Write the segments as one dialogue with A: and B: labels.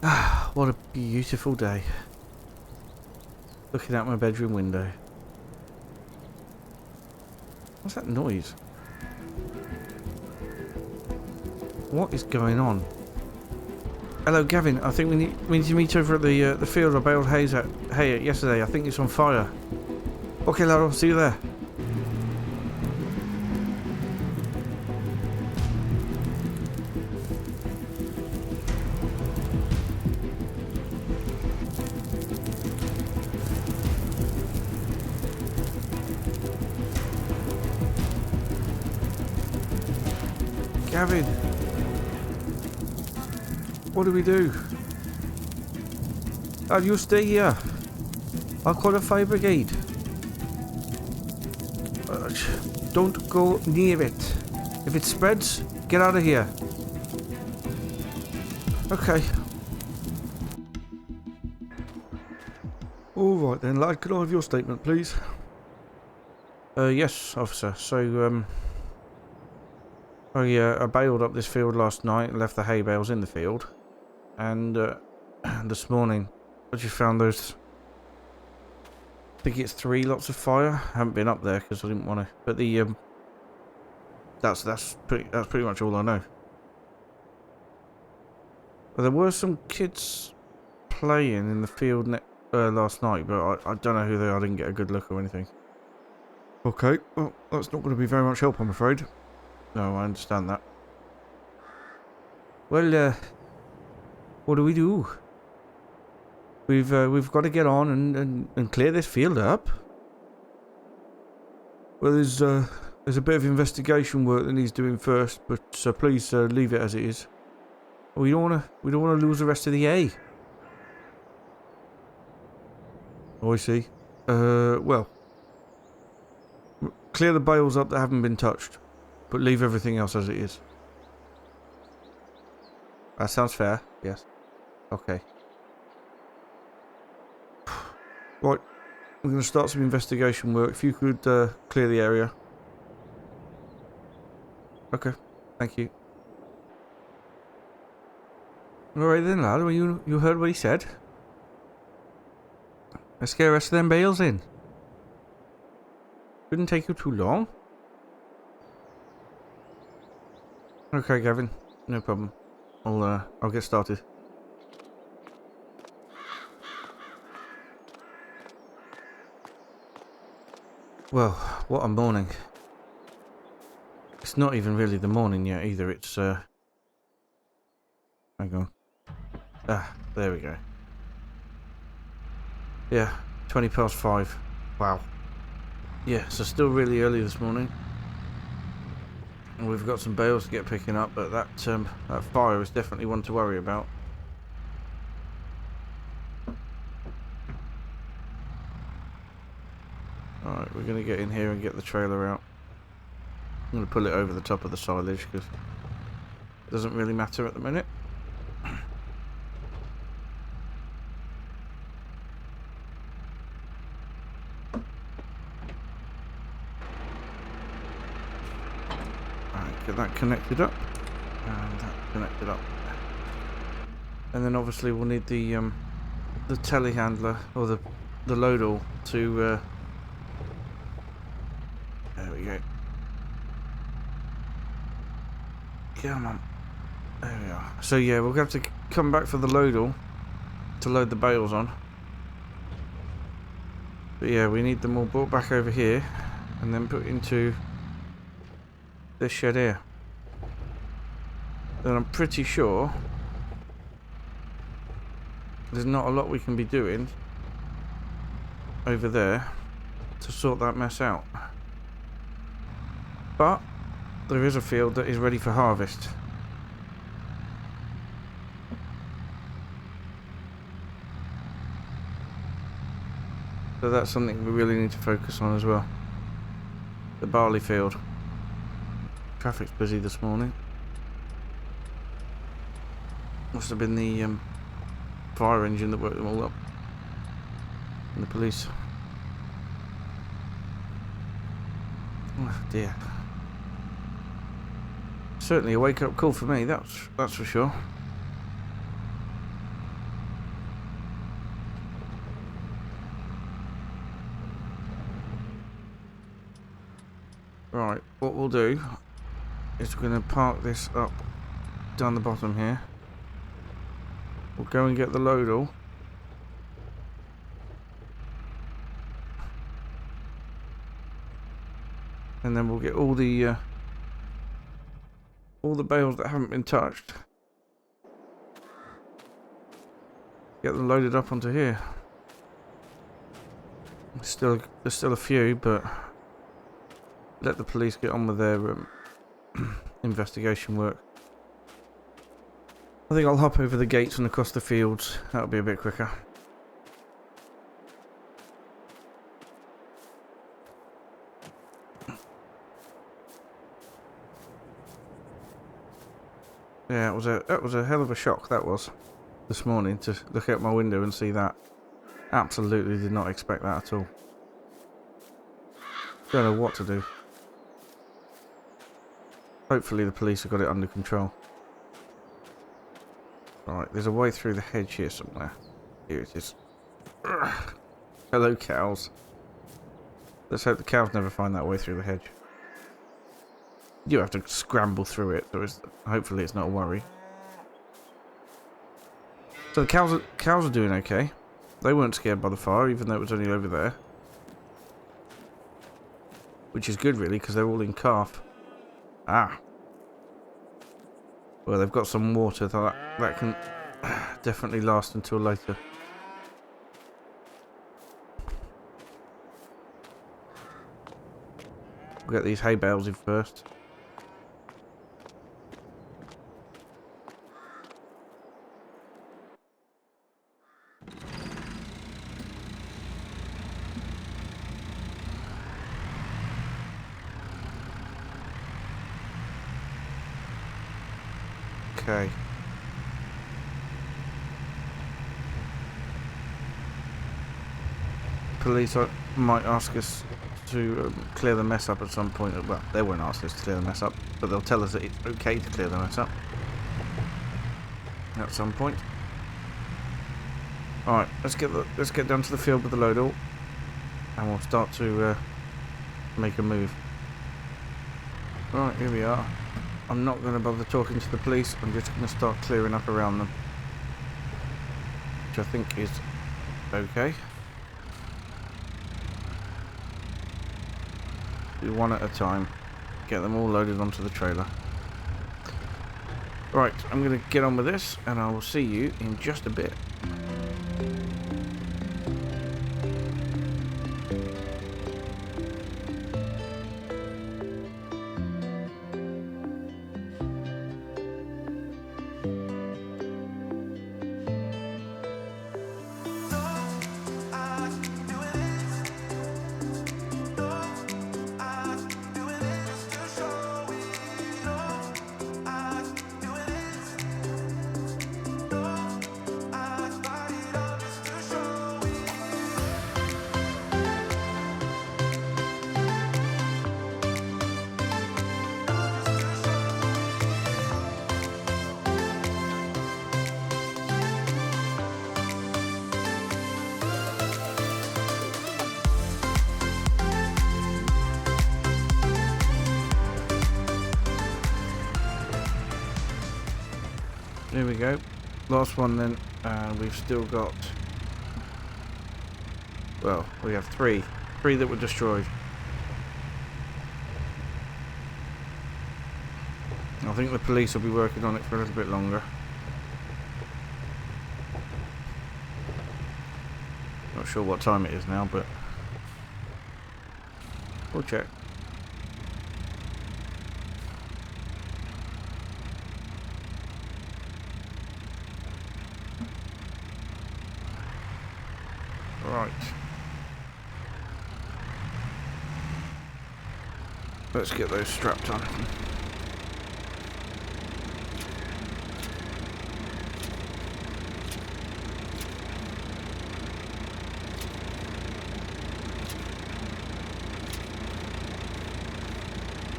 A: Ah, what a beautiful day. Looking out my bedroom window. What's that noise? What is going on? Hello, Gavin. I think we need to meet over at the field I baled hay at yesterday. I think it's on fire. Okay, lad. I'll see you there. Gavin, what do we do? You stay here. I'll call the fire brigade. Don't go near it. If it spreads, get out of here. Okay. All right then, lad. Can I have your statement, please? Yes, officer. So, I baled up this field last night and left the hay bales in the field. And, this morning, I just found those... I think it's 3 lots of fire. I haven't been up there because I didn't want to. But the, that's pretty much all I know. Well, there were some kids playing in the field last night, but I don't know who they are. I didn't get a good look or anything. Okay, well, that's not going to be very much help, I'm afraid. No, I understand that. Well, what do we do? We've got to get on and clear this field up. Well, there's a bit of investigation work that needs doing first, but please leave it as it is. We don't want to lose the rest of the hay. Oh, I see. Well, clear the bales up that haven't been touched. But leave everything else as it is. That sounds fair, yes. Okay. Right, we're going to start some investigation work. If you could clear the area. Okay, thank you. Alright then, lad, well, you heard what he said. Let's get the rest of them bales in. Couldn't take you too long. Okay, Gavin, no problem. I'll get started. Well, what a morning. It's not even really the morning yet either, it's hang on. Ah, there we go. Yeah, 5:20. Wow. Yeah, so still really early this morning. And we've got some bales to get picking up, but that fire is definitely one to worry about. Alright, we're going to get in here and get the trailer out. I'm going to pull it over the top of the silage because it doesn't really matter at the minute. Get that connected up, and that connected up, and then obviously we'll need the telehandler or the load all to. There we go. Come on. There we are. So yeah, we'll have to come back for the load all to load the bales on. But yeah, we need them all brought back over here, and then put into this shed here. Then I'm pretty sure there's not a lot we can be doing over there to sort that mess out. But there is a field that is ready for harvest. So that's something we really need to focus on as well. The barley field. Traffic's busy this morning. Must have been the fire engine that woke them all up. And the police. Oh dear. Certainly a wake-up call for me, that's for sure. Right, what we'll do is we're going to park this up down the bottom here. We'll go and get the load all. And then we'll get all the bales that haven't been touched. Get them loaded up onto here. There's still a few, but let the police get on with their investigation work. I think I'll hop over the gates and across the fields. That'll be a bit quicker. Yeah, that was a hell of a shock, that was, this morning, to look out my window and see that. Absolutely did not expect that at all. Don't know what to do. Hopefully the police have got it under control. Right, there's a way through the hedge here somewhere. Here it is. Ugh. Hello, cows. Let's hope the cows never find that way through the hedge. You have to scramble through it, so hopefully it's not a worry. So the cows are doing okay. They weren't scared by the fire, even though it was only over there. Which is good, really, because they're all in calf. Ah. Well, they've got some water that can definitely last until later. We'll get these hay bales in first. Okay. Police might ask us to clear the mess up at some point. Well, they won't ask us to clear the mess up, but they'll tell us that it's okay to clear the mess up at some point. All right, let's get down to the field with the load all, and we'll start to make a move. Right, here we are. I'm not going to bother talking to the police. I'm just going to start clearing up around them, which I think is okay. Do one at a time. Get them all loaded onto the trailer. Right, I'm going to get on with this, and I will see you in just a bit. There we go. Last one then. We've still got... Well, we have three. Three that were destroyed. I think the police will be working on it for a little bit longer. Not sure what time it is now, but... we'll check. Right. Let's get those strapped on.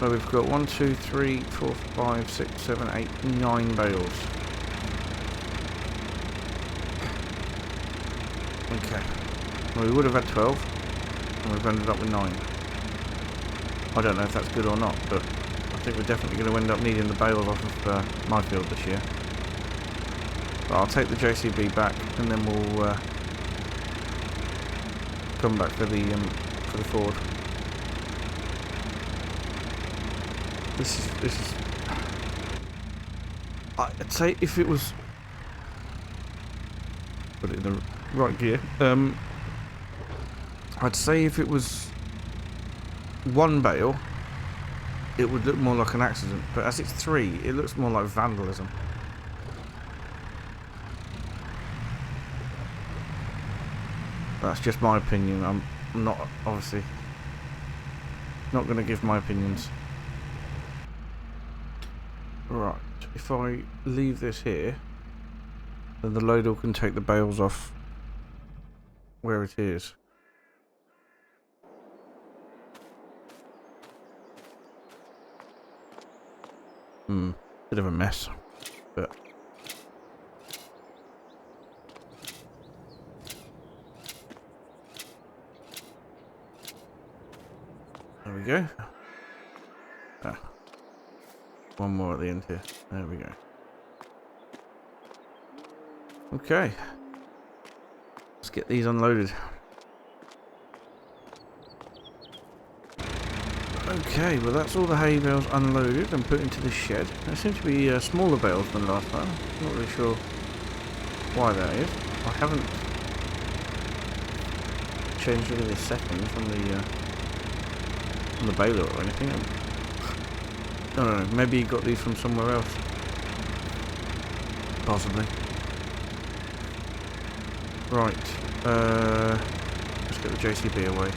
A: So we've got 1, 2, 3, 4, 5, 6, 7, 8, 9 bales. Okay. Well, we would have had 12, and we've ended up with 9. I don't know if that's good or not, but I think we're definitely going to end up needing the bales off of my field this year. But I'll take the JCB back, and then we'll come back for the Ford. This is. I'd say if it was, put it in the right gear. I'd say if it was one bale, it would look more like an accident. But as it's 3, it looks more like vandalism. That's just my opinion. I'm not, obviously, not going to give my opinions. Right, if I leave this here, then the loader can take the bales off where it is. Bit of a mess, but there we go. One more at the end here. There we go. Okay. Let's get these unloaded. Okay, well that's all the hay bales unloaded and put into the shed. There seem to be smaller bales than last time. Not really sure why that is. I haven't changed really the settings on the baler or anything. I don't know, maybe you got these from somewhere else. Possibly. Right, let's get the JCB away.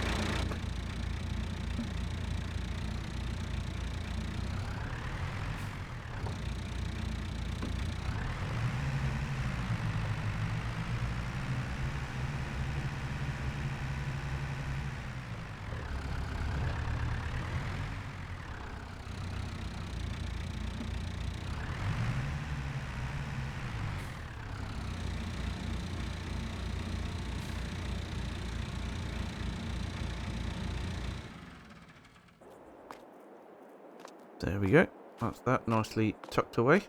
A: There we go. That's that nicely tucked away.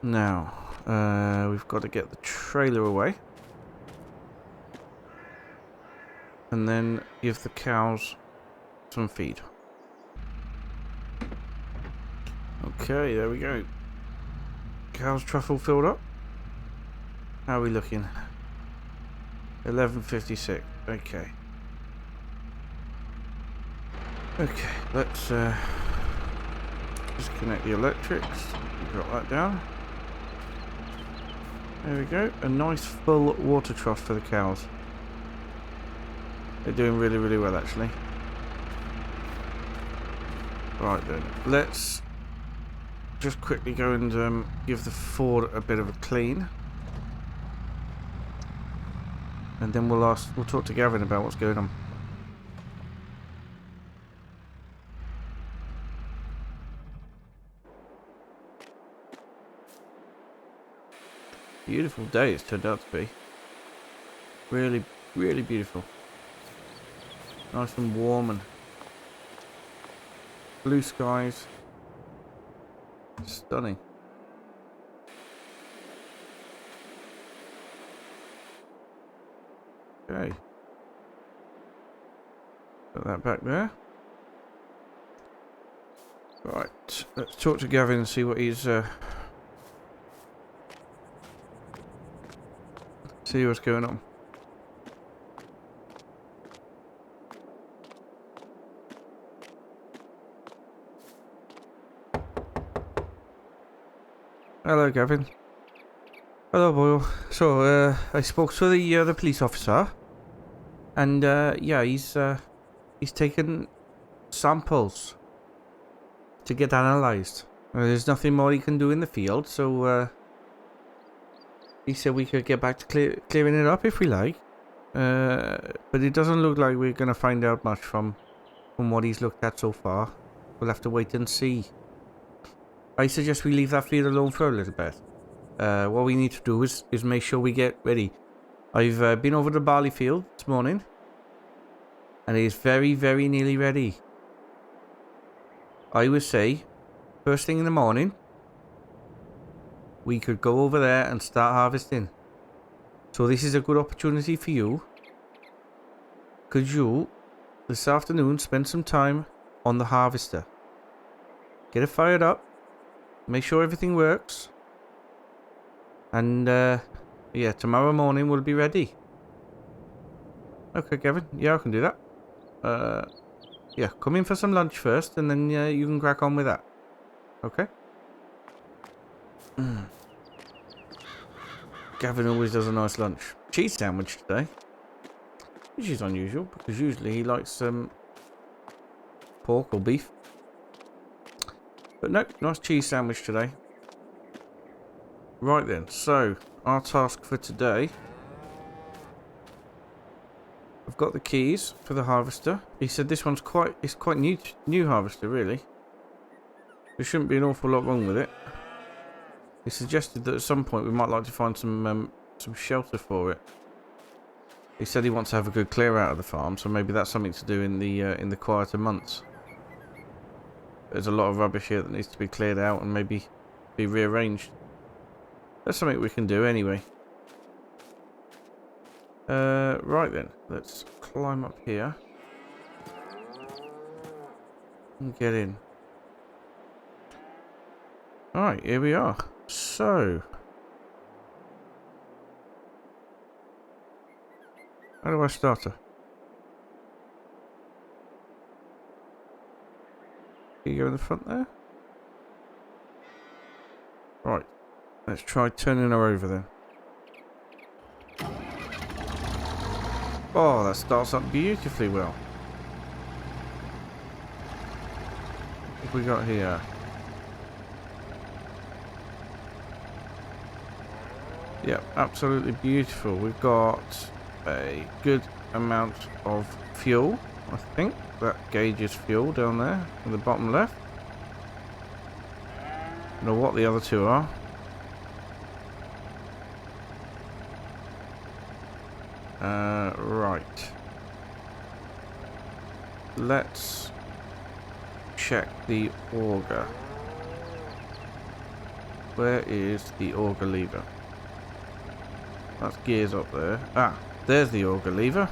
A: Now, we've got to get the trailer away. And then give the cows some feed. Okay, there we go. Cows truffle filled up. How are we looking? 11:56. Okay. Okay, let's disconnect the electrics. Drop that down. There we go. A nice full water trough for the cows. They're doing really, really well actually. Right then, let's just quickly go and give the Ford a bit of a clean. And then we'll talk to Gavin about what's going on. Beautiful day it's turned out to be. Really, really beautiful. Nice and warm and blue skies. Stunning. Okay. Put that back there. Right. Let's talk to Gavin and see what he's see what's going on. Hello, Gavin. Hello, Boyle. So, I spoke to the police officer, and yeah, he's taken samples to get analysed. There's nothing more he can do in the field, so he said we could get back to clearing it up if we like. But it doesn't look like we're gonna find out much from what he's looked at so far. We'll have to wait and see. I suggest we leave that field alone for a little bit. What we need to do is make sure we get ready. I've been over to Barley field this morning, And it is very, very nearly ready. I would say, first thing in the morning, we could go over there and start harvesting. So this is a good opportunity for you. Could you, this afternoon, spend some time on the harvester? Get it fired up. Make sure everything works. And, yeah, tomorrow morning we'll be ready. Okay, Kevin. Yeah, I can do that. Yeah, come in for some lunch first, and then you can crack on with that. Okay? Gavin always does a nice lunch. Cheese sandwich today. Which is unusual, because usually he likes pork or beef. But no, nice cheese sandwich today. Right then, so our task for today. I've got the keys for the harvester. He said this one's quite new harvester really. There shouldn't be an awful lot wrong with it. He suggested that at some point we might like to find some shelter for it. He said he wants to have a good clear out of the farm, so maybe that's something to do in the quieter months. There's a lot of rubbish here that needs to be cleared out and maybe be rearranged. That's something we can do anyway. Right then, let's climb up here and get in. Alright, here we are. So, how do I start her? Can you go in the front there? Right, let's try turning her over then. Oh, that starts up beautifully well. What have we got here? Yep, absolutely beautiful. We've got a good amount of fuel, I think. That gauges fuel down there in the bottom left. I don't know what the other two are. Right. Let's check the auger. Where is the auger lever? That's gears up there. Ah, there's the auger lever.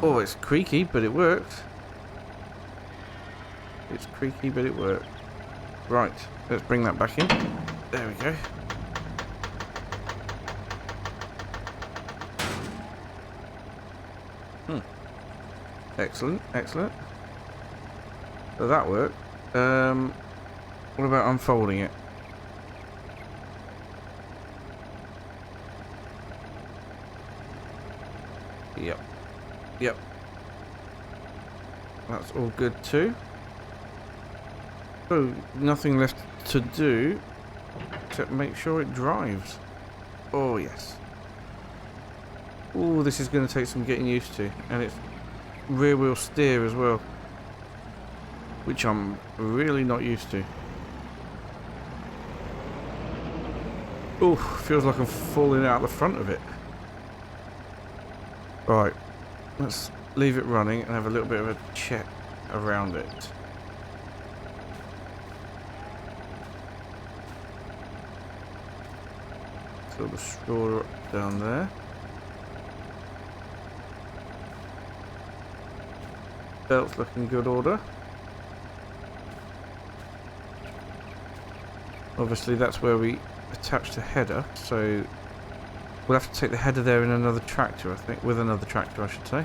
A: Oh, it's creaky, but it worked. It's creaky, but it worked. Right, let's bring that back in. There we go. Excellent, excellent. So that worked. What about unfolding it? Yep. Yep. That's all good too. So, nothing left to do except make sure it drives. Oh, yes. Oh, this is going to take some getting used to. And it's rear wheel steer as well, which I'm really not used to. Oh, feels like I'm falling out the front of it. Right, let's leave it running and have a little bit of a check around it. So the straw down there. Belt's looking good order. Obviously that's where we attach the header, so we'll have to take the header there in another tractor, I think, with another tractor I should say.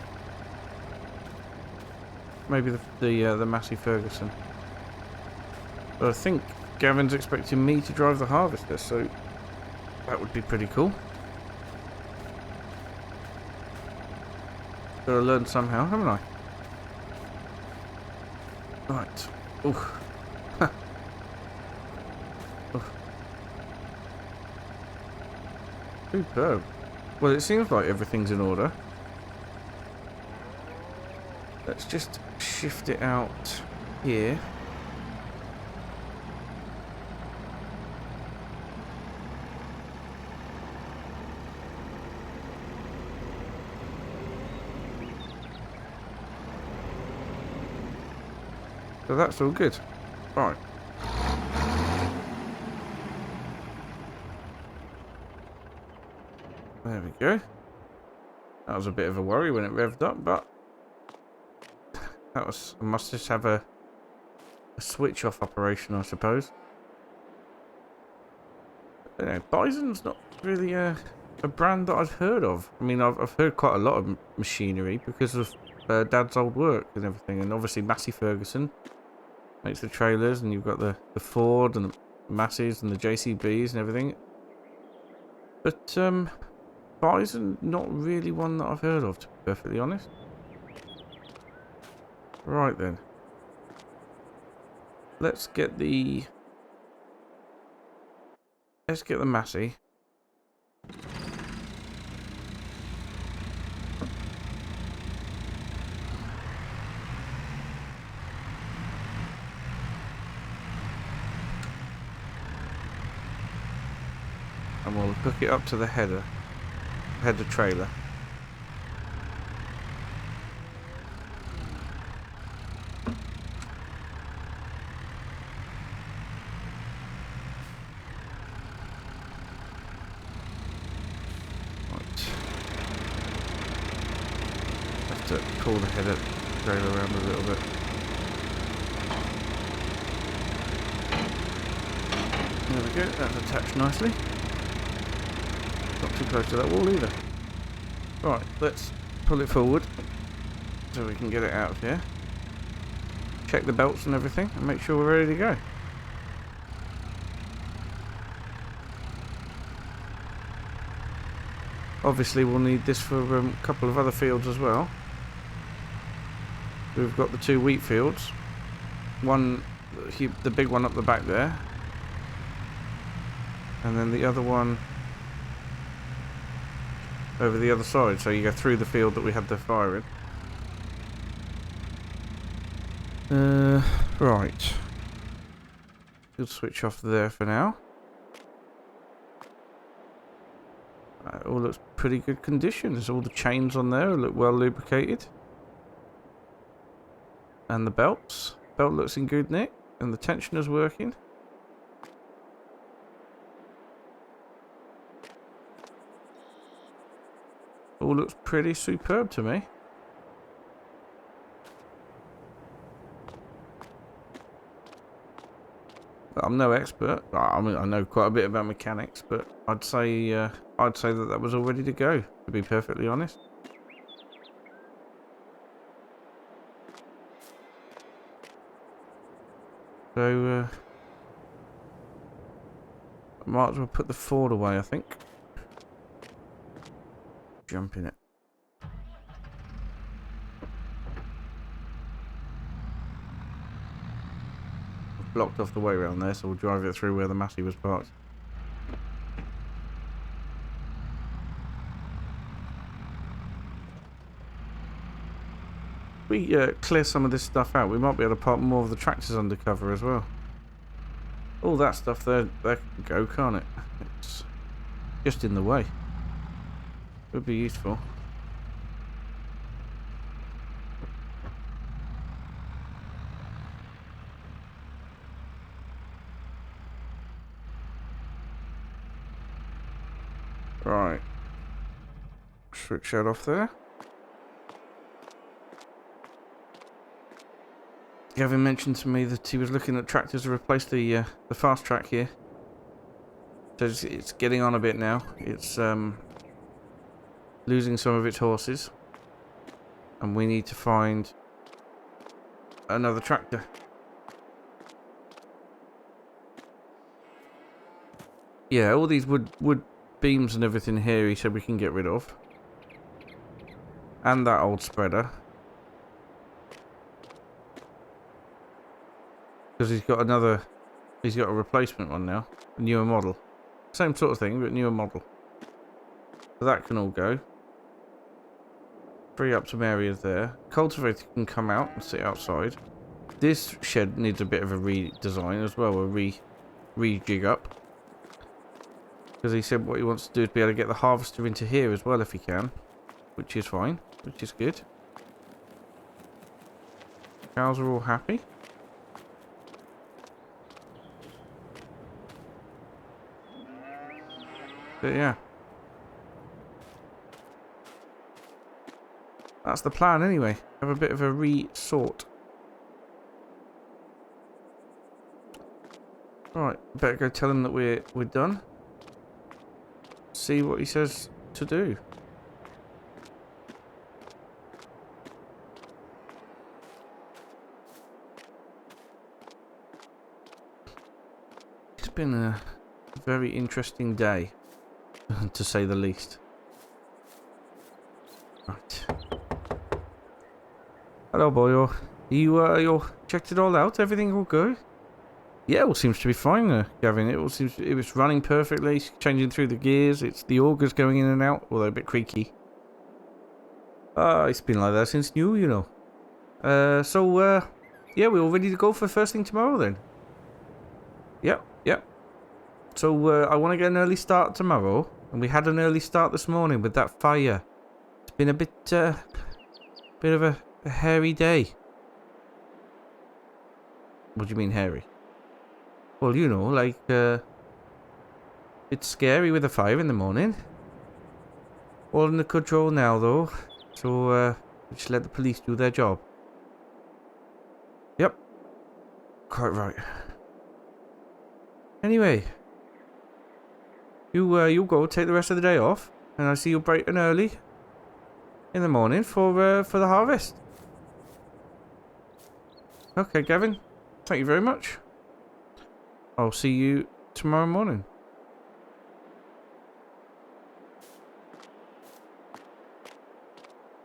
A: Maybe the Massey Ferguson. But I think Gavin's expecting me to drive the harvester, so that would be pretty cool. Gotta learn somehow, haven't I? Right. Oof. Oof. Superb. Well, it seems like everything's in order. Let's just shift it out here. So that's all good. Right. There we go. That was a bit of a worry when it revved up, but that was... I must just have a switch off operation, I suppose. You know, Bison's not really a brand that I've heard of. I mean, I've heard quite a lot of machinery because of Dad's old work and everything, and obviously Massey Ferguson makes the trailers, and you've got the Ford and the Masseys and the JCBs and everything. But Bison, not really one that I've heard of, to be perfectly honest. Right then, let's get the Massey. And we'll hook it up to the header trailer. Right. Have to pull the header trailer around a little bit. There we go, that's attached nicely. Not too close to that wall either. Right, let's pull it forward so we can get it out of here. Check the belts and everything and make sure we're ready to go. Obviously we'll need this for a couple of other fields as well. We've got the 2 wheat fields. One, the big one up the back there. And then the other one over the other side, so you go through the field that we had the fire in. Right. We'll switch off there for now. It all looks pretty good condition. There's all the chains on there look well lubricated. And the belts. Belt looks in good nick. And the tensioner's working. All looks pretty superb to me. I'm no expert. I mean, I know quite a bit about mechanics, but I'd say that was all ready to go, to be perfectly honest. So, I might as well put the Ford away, I think. Jump in it. I've blocked off the way around there, so we'll drive it through where the Massey was parked. We clear some of this stuff out, we might be able to park more of the tractors under cover as well. All that stuff there can go, can't it? It's just in the way. Would be useful. Right. Switch that off there. Gavin mentioned to me that he was looking at tractors to replace the fast track here. So it's getting on a bit now. It's losing some of its horses, and we need to find another tractor. Yeah, all these wood beams and everything here, he said we can get rid of, and that old spreader, because he's got a replacement one now, a newer model, same sort of thing but newer model. So that can all go. Free up some areas there. Cultivator can come out and sit outside. This shed needs a bit of a redesign as well, a rejig up. Because he said what he wants to do is be able to get the harvester into here as well if he can. Which is fine, which is good. Cows are all happy. But yeah. That's the plan anyway. Have a bit of a re-sort. Right, better go tell him that we're done. See what he says to do. It's been a very interesting day, to say the least. Right. Hello, boyo. You checked it all out? Everything all good? Yeah, it all seems to be fine, Gavin. It all seems it was running perfectly, changing through the gears. It's the augers going in and out, although a bit creaky. It's been like that since new, you know. Yeah, we're all ready to go for first thing tomorrow then. Yep. So, I want to get an early start tomorrow, and we had an early start this morning with that fire. It's been a bit of a hairy day. What do you mean hairy? Well, you know, like, it's scary with a fire in the morning. All under control now, though. So, just let the police do their job. Yep. Quite right. Anyway. You go take the rest of the day off. And I see you bright and early in the morning for the harvest. Okay, Gavin. Thank you very much. I'll see you tomorrow morning.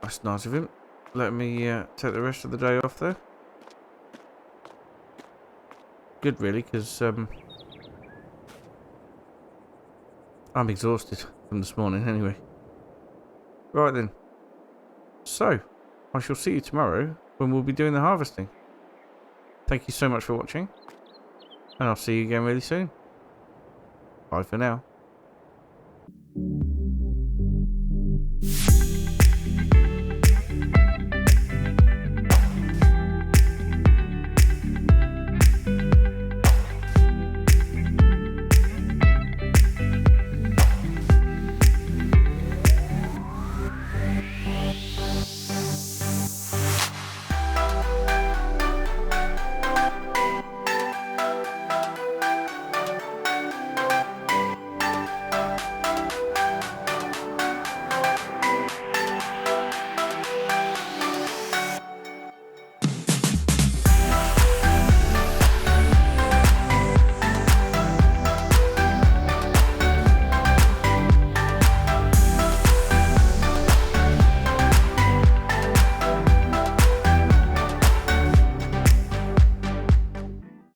A: That's nice of him. Let me take the rest of the day off there. Good, really, because I'm exhausted from this morning anyway. Right then. So, I shall see you tomorrow when we'll be doing the harvesting. Thank you so much for watching. And I'll see you again really soon. Bye for now.